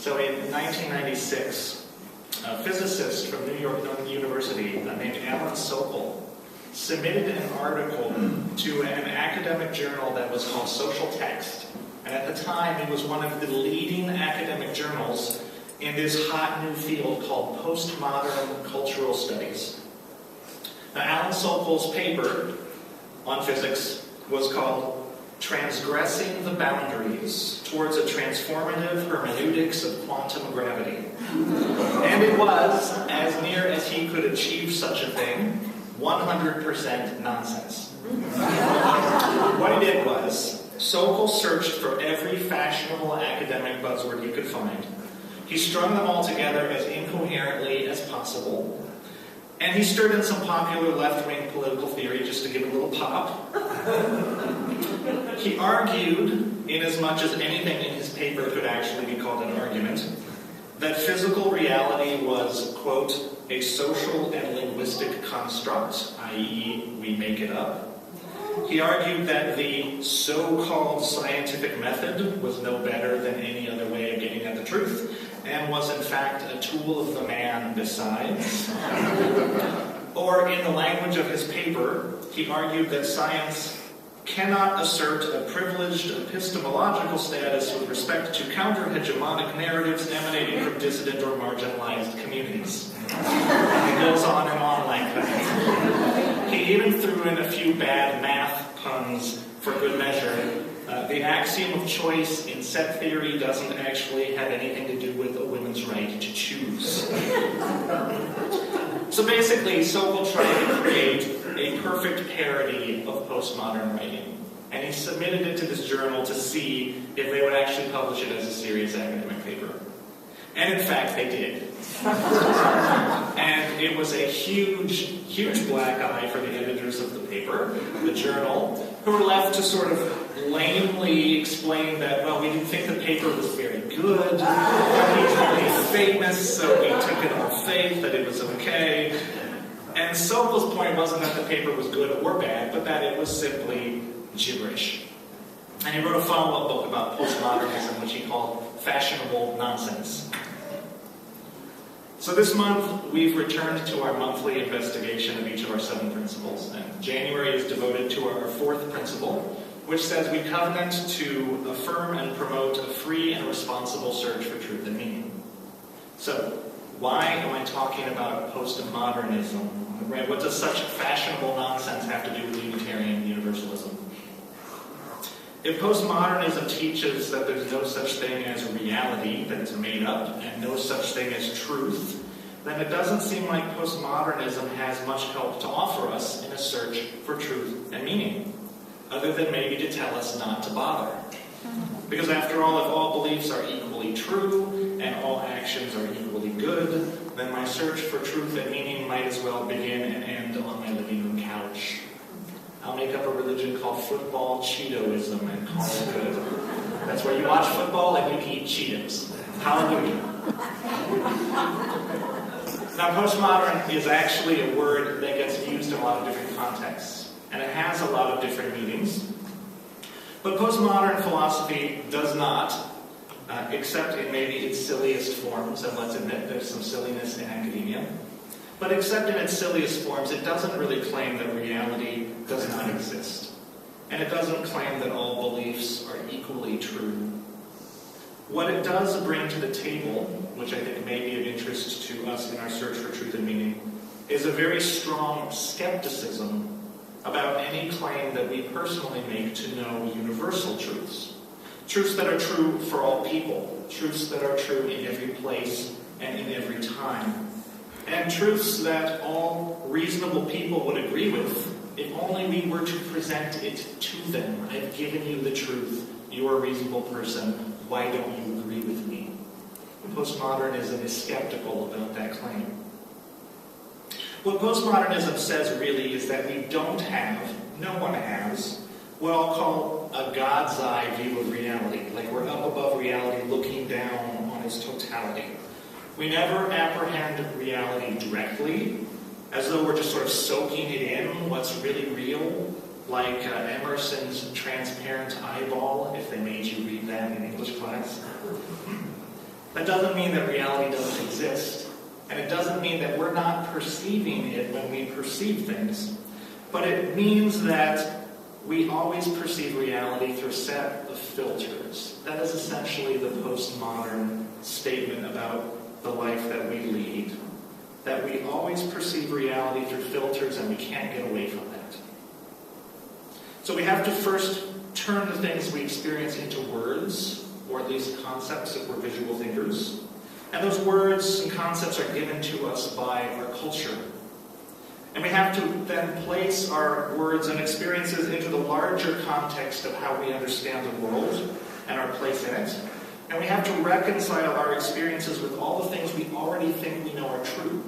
So in 1996, a physicist from New York University named Alan Sokal submitted an article to an academic journal that was called Social Text. And at the time, it was one of the leading academic journals in this hot new field called postmodern cultural studies. Now, Alan Sokal's paper on physics was called Transgressing the Boundaries Towards a Transformative Hermeneutics of Quantum Gravity. And it was, as near as he could achieve such a thing, 100% nonsense. What he did was, Sokal searched for every fashionable academic buzzword he could find. He strung them all together as incoherently as possible. And he stirred in some popular left-wing political theory just to give it a little pop. He argued, in as much as anything in his paper could actually be called an argument, that physical reality was, quote, a social and linguistic construct, i.e., we make it up. He argued that the so-called scientific method was no better than any other way of getting at the truth, and was in fact a tool of the man besides. Or in the language of his paper, he argued that science cannot assert a privileged epistemological status with respect to counter-hegemonic narratives emanating from dissident or marginalized communities. It goes on and on like that. He even threw in a few bad math puns for good measure. The axiom of choice in set theory doesn't actually have anything to do with a woman's right to choose. So basically, Sokal tried to create a perfect parody of postmodern writing. And he submitted it to this journal to see if they would actually publish it as a serious academic paper. And in fact, they did. And it was a huge, huge black eye for the editors of the paper, the journal, who were left to sort of lamely explain that, well, we didn't think the paper was very good, he's really famous, so we took it on faith that it was okay. And Sokal's point wasn't that the paper was good or bad, but that it was simply gibberish. And he wrote a follow-up book about postmodernism, which he called Fashionable Nonsense. So this month, we've returned to our monthly investigation of each of our 7 principles. And January is devoted to our 4th principle, which says we covenant to affirm and promote a free and responsible search for truth and meaning. So, why am I talking about postmodernism? Right? What does such fashionable nonsense have to do with Unitarian Universalism? If postmodernism teaches that there's no such thing as reality, that it's made up, and no such thing as truth, then it doesn't seem like postmodernism has much help to offer us in a search for truth and meaning, other than maybe to tell us not to bother. Because after all, if all beliefs are equally true, and all actions are equally good, then my search for truth and meaning might as well begin and end on my living room couch. I'll make up a religion called football Cheetoism and call it good. That's where you watch football and you eat Cheetos. Hallelujah. Now, postmodern is actually a word that gets used in a lot of different contexts, and it has a lot of different meanings. But postmodern philosophy does not, except in maybe its silliest forms, and let's admit there's some silliness in academia, but except in its silliest forms, it doesn't really claim that reality does not exist. And it doesn't claim that all beliefs are equally true. What it does bring to the table, which I think may be of interest to us in our search for truth and meaning, is a very strong skepticism about any claim that we personally make to know universal truths. Truths that are true for all people. Truths that are true in every place and in every time. And truths that all reasonable people would agree with if only we were to present it to them. I've given you the truth. You're a reasonable person. Why don't you agree with me? Postmodernism is skeptical about that claim. What postmodernism says really is that we don't have, no one has, what I'll call a God's eye view of reality. Like we're up above reality looking down on its totality. We never apprehend reality directly, as though we're just sort of soaking it in, what's really real, like Emerson's transparent eyeball, if they made you read that in English class. That doesn't mean that reality doesn't exist, and it doesn't mean that we're not perceiving it when we perceive things, but it means that we always perceive reality through a set of filters. That is essentially the postmodern statement about the life that we lead, that we always perceive reality through filters and we can't get away from that. So we have to first turn the things we experience into words, or at least concepts if we're visual thinkers. And those words and concepts are given to us by our culture. And we have to then place our words and experiences into the larger context of how we understand the world and our place in it. And we have to reconcile our experiences with all the things we already think we know are true.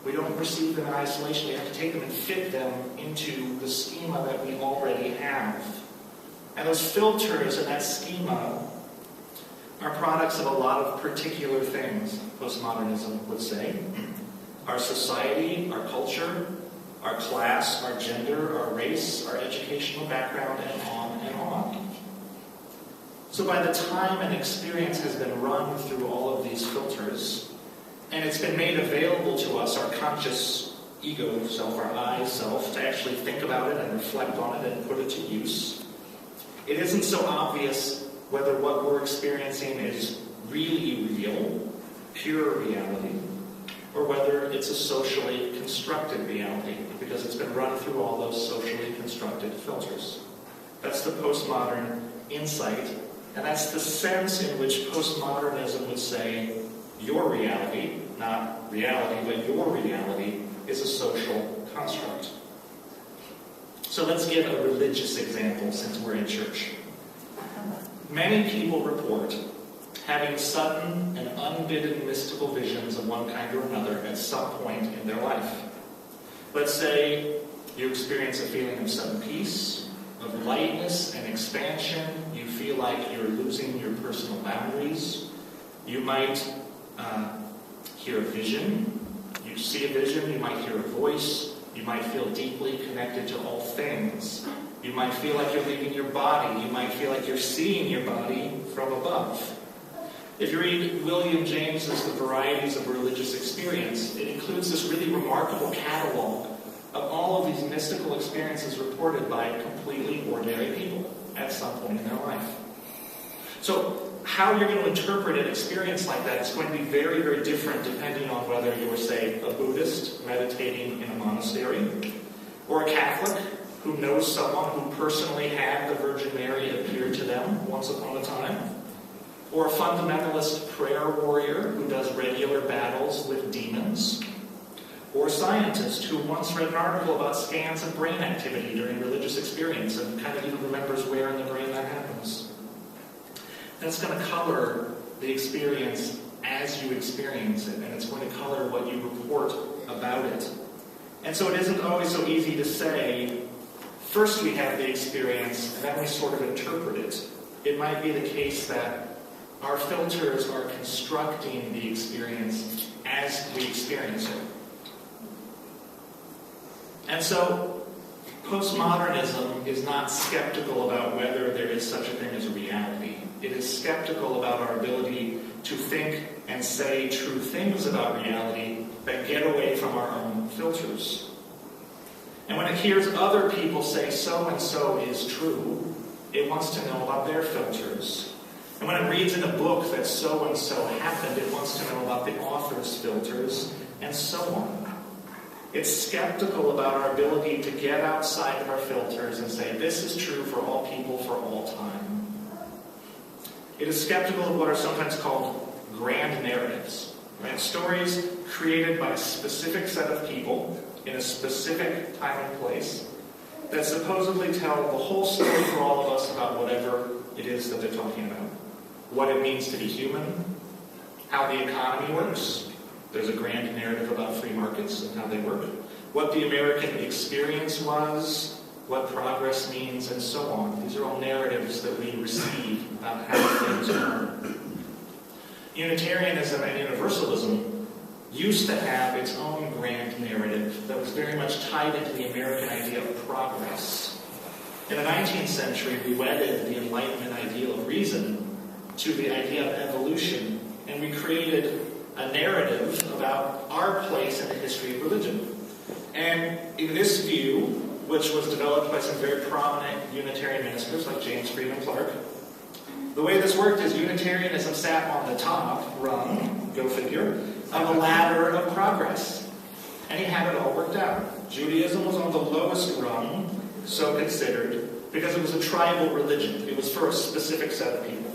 We don't perceive them in isolation. We have to take them and fit them into the schema that we already have. And those filters and that schema are products of a lot of particular things, postmodernism would say. Our society, our culture, our class, our gender, our race, our educational background, and on and on. So by the time an experience has been run through all of these filters, and it's been made available to us, our conscious ego self, our I self, to actually think about it and reflect on it and put it to use, it isn't so obvious whether what we're experiencing is really real, pure reality, or whether it's a socially constructed reality, because it's been run through all those socially constructed filters. That's the postmodern insight, and that's the sense in which postmodernism would say, your reality, not reality, but your reality, is a social construct. So let's give a religious example, since we're in church. Many people report having sudden and unbidden mystical visions of one kind or another at some point in their life. Let's say you experience a feeling of sudden peace, of lightness and expansion. You feel like you're losing your personal boundaries. You might hear a vision. You see a vision. You might hear a voice. You might feel deeply connected to all things. You might feel like you're leaving your body. You might feel like you're seeing your body from above. If you read William James's The Varieties of Religious Experience, it includes this really remarkable catalog of all of these mystical experiences reported by completely ordinary people at some point in their life. So how you're going to interpret an experience like that is going to be very, very different depending on whether you're, say, a Buddhist meditating in a monastery, or a Catholic who knows someone who personally had the Virgin Mary appear to them once upon a time, or a fundamentalist prayer warrior who does regular battles with demons, or a scientist who once read an article about scans of brain activity during religious experience and kind of even remembers where in the brain that happens. That's going to color the experience as you experience it, and it's going to color what you report about it. And so it isn't always so easy to say, first we have the experience, and then we sort of interpret it. It might be the case that our filters are constructing the experience as we experience it. And so, postmodernism is not skeptical about whether there is such a thing as a reality. It is skeptical about our ability to think and say true things about reality that get away from our own filters. And when it hears other people say so-and-so is true, it wants to know about their filters. And when it reads in a book that so-and-so happened, it wants to know about the author's filters, and so on. It's skeptical about our ability to get outside of our filters and say, this is true for all people for all time. It is skeptical of what are sometimes called grand narratives, right? Stories created by a specific set of people in a specific time and place that supposedly tell the whole story for all of us about whatever it is that they're talking about. What it means to be human, how the economy works. There's a grand narrative about free markets and how they work. What the American experience was, what progress means, and so on. These are all narratives that we receive about how things are. Unitarianism and Universalism used to have its own grand narrative that was very much tied into the American idea of progress. In the 19th century, we wedded the Enlightenment ideal of reason to the idea of evolution and we created a narrative about our place in the history of religion. And in this view, which was developed by some very prominent Unitarian ministers like James Freeman Clark, the way this worked is Unitarianism sat on the top rung, go figure, of a ladder of progress. And he had it all worked out. Judaism was on the lowest rung, so considered, because it was a tribal religion. It was for a specific set of people.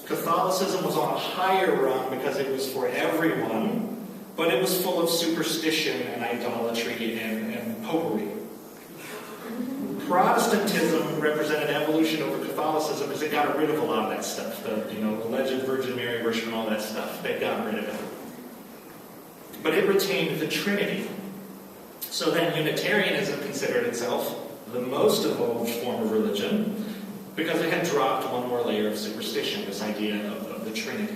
Catholicism was on a higher rung because it was for everyone, but it was full of superstition and idolatry and popery. Protestantism represented evolution over Catholicism because it got rid of a lot of that stuff. The alleged Virgin Mary worship and all that stuff. They got rid of it. But it retained the Trinity. So then Unitarianism considered itself the most evolved form of religion because it had dropped one more layer of superstition, this idea of the Trinity.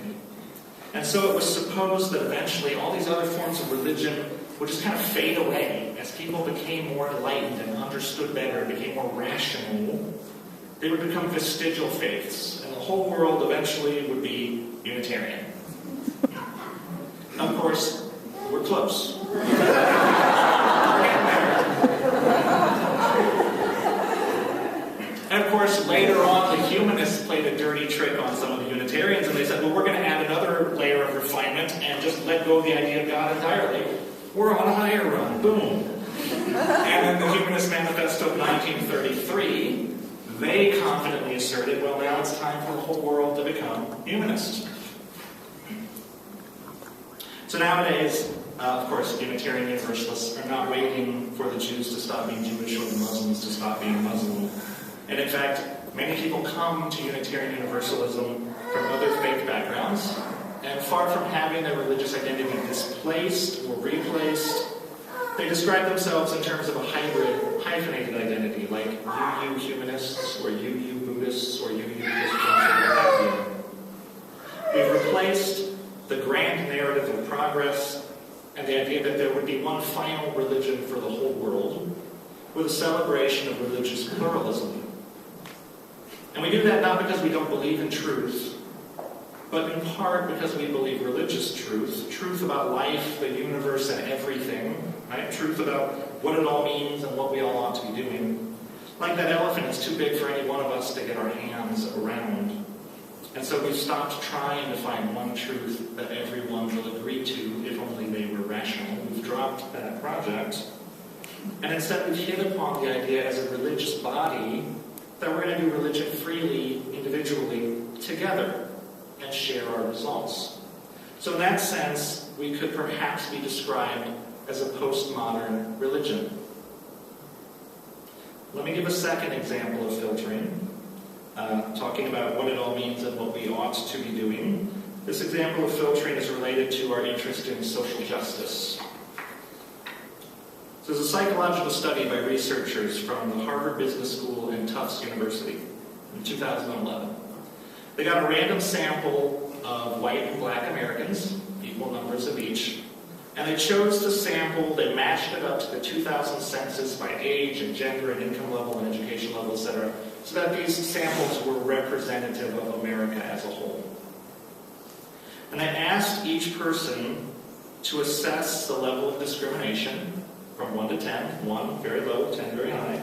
And so it was supposed that eventually all these other forms of religion would just kind of fade away as people became more enlightened and understood better, became more rational. They would become vestigial faiths, and the whole world eventually would be Unitarian. Of course, we're close. We're getting there. And of course, later on, the humanists played a dirty trick on some of the Unitarians, and they said, well, we're going to add another layer of refinement and just let go of the idea of God entirely. We're on a higher run. Boom. And in the Humanist Manifesto of 1933, they confidently asserted, well, now it's time for the whole world to become humanist. So nowadays, of course, Unitarian Universalists are not waiting for the Jews to stop being Jewish or the Muslims to stop being Muslim. And in fact, many people come to Unitarian Universalism from other faith backgrounds, and far from having their religious identity displaced or replaced, they describe themselves in terms of a hybrid, hyphenated identity, like you humanists, or you Buddhists, or you Christians, or what have you. We've replaced the grand narrative of progress and the idea that there would be one final religion for the whole world with a celebration of religious pluralism. And we do that not because we don't believe in truth, but in part because we believe religious truth, truth about life, the universe, and everything, right? Truth about what it all means and what we all ought to be doing. Like that elephant, it's too big for any one of us to get our hands around. And so we've stopped trying to find one truth that everyone will agree to if only they were rational. We've dropped that project. And instead we've hit upon the idea as a religious body that we're going to do religion freely, individually, together, and share our results. So in that sense, we could perhaps be described as a postmodern religion. Let me give a second example of filtering, talking about what it all means and what we ought to be doing. This example of filtering is related to our interest in social justice. There's a psychological study by researchers from the Harvard Business School and Tufts University in 2011. They got a random sample of white and black Americans, equal numbers of each, and they chose to sample, they matched it up to the 2000 census by age and gender and income level and education level, etc., so that these samples were representative of America as a whole. And they asked each person to assess the level of discrimination from 1 to 10, 1 very low, 10 very high,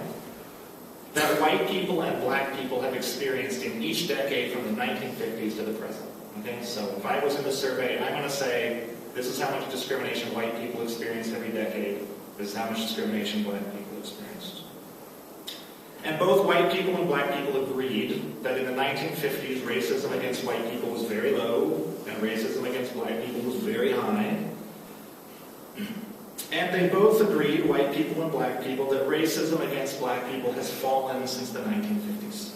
that white people and black people have experienced in each decade from the 1950s to the present. Okay, so if I was in the survey, I'm going to say, this is how much discrimination white people experienced every decade, this is how much discrimination black people experienced. And both white people and black people agreed that in the 1950s, racism against white people was very low, and racism against black people was very high. And they both agreed, white people and black people, that racism against black people has fallen since the 1950s.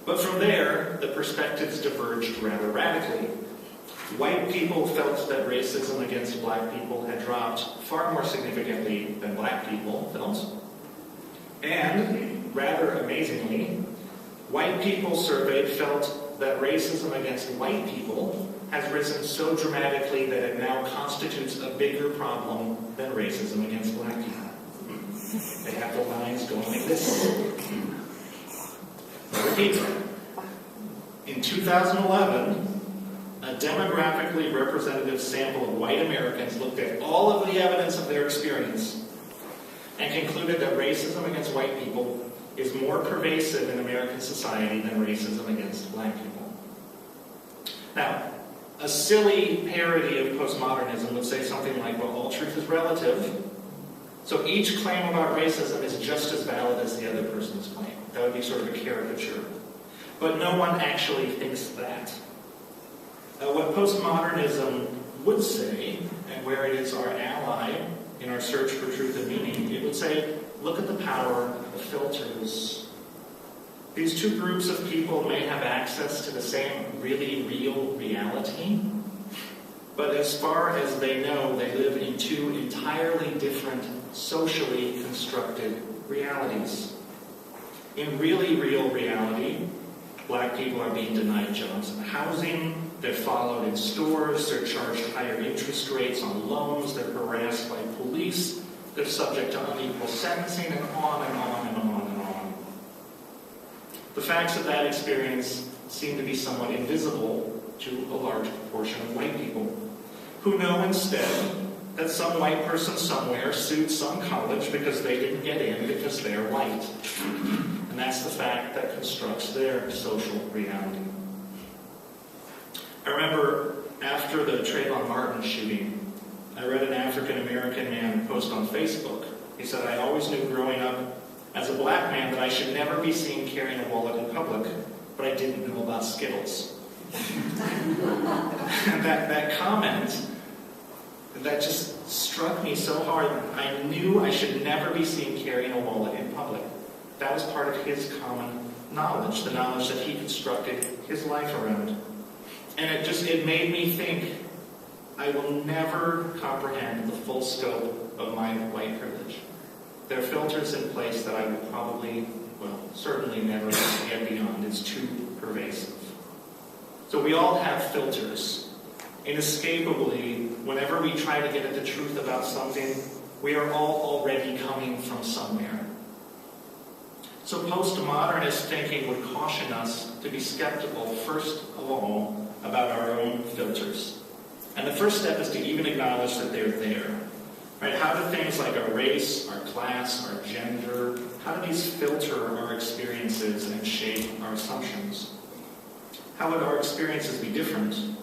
But from there, the perspectives diverged rather radically. White people felt that racism against black people had dropped far more significantly than black people felt. And, rather amazingly, white people surveyed felt that racism against white people has risen so dramatically that it now constitutes a bigger problem than racism against black people. They have the lines going like this. Repeat. In 2011, a demographically representative sample of white Americans looked at all of the evidence of their experience and concluded that racism against white people is more pervasive in American society than racism against black people. Now, a silly parody of postmodernism would say something like, well, all truth is relative, so each claim about racism is just as valid as the other person's claim. That would be sort of a caricature. But no one actually thinks that. What postmodernism would say, and where it is our ally in our search for truth and meaning, it would say, look at the power of the filters. These two groups of people may have access to the same really real reality, but as far as they know, they live in two entirely different, socially constructed realities. In really real reality, black people are being denied jobs and housing, they're followed in stores, they're charged higher interest rates on loans, they're harassed by police, they're subject to unequal sentencing, and on and on and on and on. The facts of that experience seem to be somewhat invisible to a large proportion of white people, who know instead that some white person somewhere sued some college because they didn't get in because they're white. And that's the fact that constructs their social reality. I remember after the Trayvon Martin shooting, I read an African-American man post on Facebook. He said, I always knew growing up as a black man that I should never be seen carrying a wallet in public, but I didn't know about Skittles. And that comment, that just struck me so hard. I knew I should never be seen carrying a wallet in public. That was part of his common knowledge, the knowledge that he constructed his life around. And it made me think, I will never comprehend the full scope of my white privilege. There are filters in place that I will probably, certainly never get beyond. It's too pervasive. So we all have filters. Inescapably, whenever we try to get at the truth about something, we are all already coming from somewhere. So postmodernist thinking would caution us to be skeptical, first of all, about our own filters. And the first step is to even acknowledge that they're there. Right? How do things like our race, our class, our gender, how do these filter our experiences and shape our assumptions? How would our experiences be different?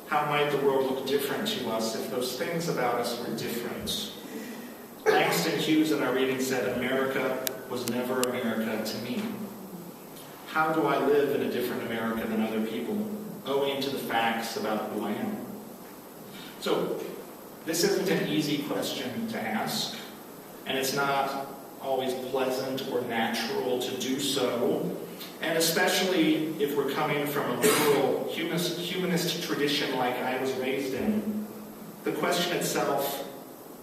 How might the world look different to us if those things about us were different? Langston Hughes in our reading said, America was never America to me. How do I live in a different America than other people, owing to the facts about who I am? So, this isn't an easy question to ask, and it's not always pleasant or natural to do so, and especially if we're coming from a liberal humanist tradition like I was raised in, the question itself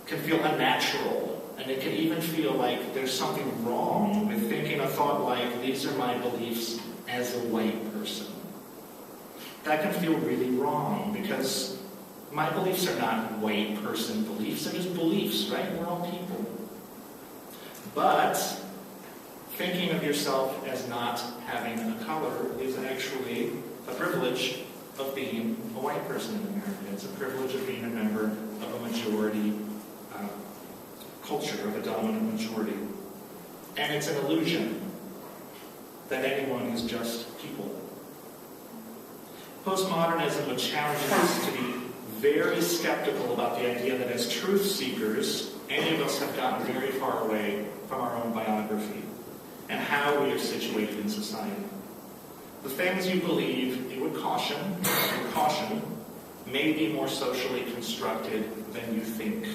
can feel unnatural, and it can even feel like there's something wrong with thinking a thought like, these are my beliefs as a white person. That can feel really wrong, because my beliefs are not white person beliefs, they're just beliefs, right? We're all people. But thinking of yourself as not having a color is actually a privilege of being a white person in America. It's a privilege of being a member of a majority culture, of a dominant majority. And it's an illusion that anyone is just people. Postmodernism would challenge us to be very skeptical about the idea that as truth seekers, any of us have gotten very far away from our own biography and how we are situated in society. The things you believe, it would caution, may be more socially constructed than you think.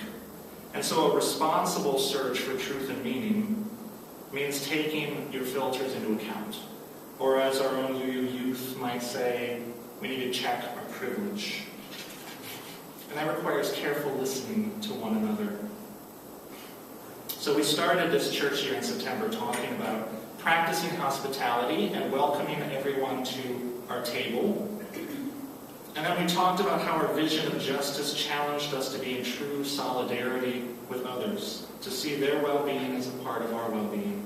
And so a responsible search for truth and meaning means taking your filters into account. Or as our own youth might say, we need to check our privilege. And that requires careful listening to one another. So we started this church year in September talking about practicing hospitality and welcoming everyone to our table. And then we talked about how our vision of justice challenged us to be in true solidarity with others, to see their well-being as a part of our well-being.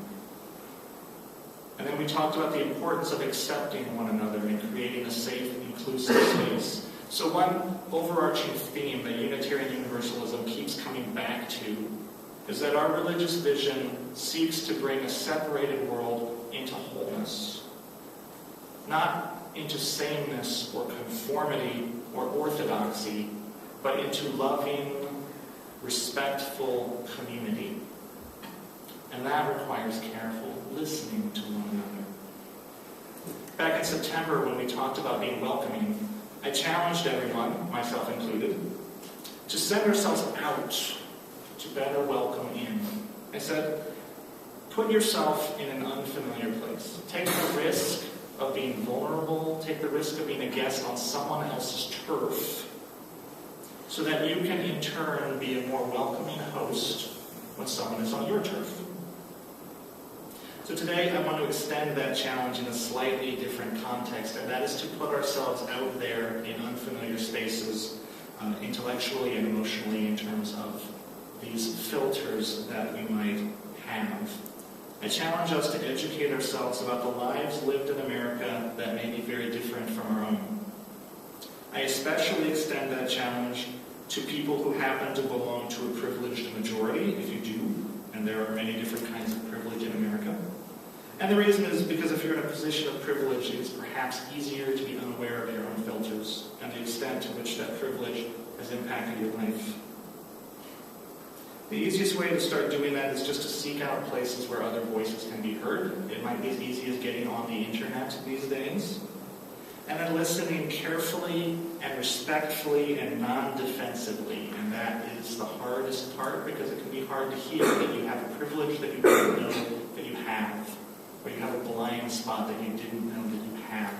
And then we talked about the importance of accepting one another and creating a safe, inclusive space So one overarching theme that Unitarian Universalism keeps coming back to is that our religious vision seeks to bring a separated world into wholeness, not into sameness or conformity or orthodoxy, but into loving, respectful community. And that requires careful listening to one another. Back in September, when we talked about being welcoming, I challenged everyone, myself included, to send ourselves out to better welcome in. I said, put yourself in an unfamiliar place. Take the risk of being vulnerable, take the risk of being a guest on someone else's turf, so that you can in turn be a more welcoming host when someone is on your turf. So today I want to extend that challenge in a slightly different context, and that is to put ourselves out there in unfamiliar spaces, intellectually and emotionally, in terms of these filters that we might have. I challenge us to educate ourselves about the lives lived in America that may be very different from our own. I especially extend that challenge to people who happen to belong to a privileged majority, if you do, and there are many different kinds of privilege in America. And the reason is because if you're in a position of privilege, it is perhaps easier to be unaware of your own filters and the extent to which that privilege has impacted your life. The easiest way to start doing that is just to seek out places where other voices can be heard. It might be as easy as getting on the internet these days. And then listening carefully and respectfully and non-defensively. And that is the hardest part, because it can be hard to hear that you have a privilege that you didn't know that you have, or you have a blind spot that you didn't know that you have.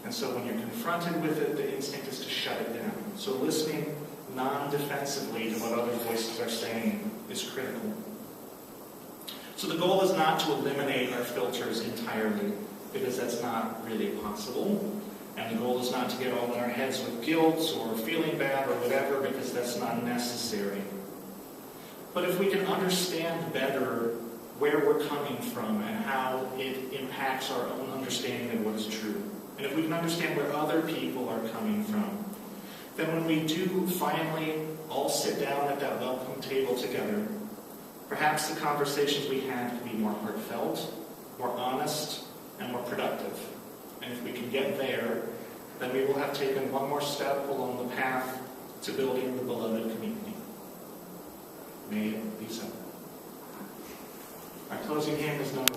And so when you're confronted with it, the instinct is to shut it down. So listening non-defensively to what other voices are saying is critical. So the goal is not to eliminate our filters entirely, because that's not really possible. And the goal is not to get all in our heads with guilt or feeling bad or whatever, because that's not necessary. But if we can understand better where we're coming from and how it impacts our own understanding of what is true, and if we can understand where other people are coming from, then when we do finally all sit down at that welcome table together, perhaps the conversations we have can be more heartfelt, more honest, and more productive. And if we can get there, then we will have taken one more step along the path to building the beloved community. May it be so. Our closing hymn is number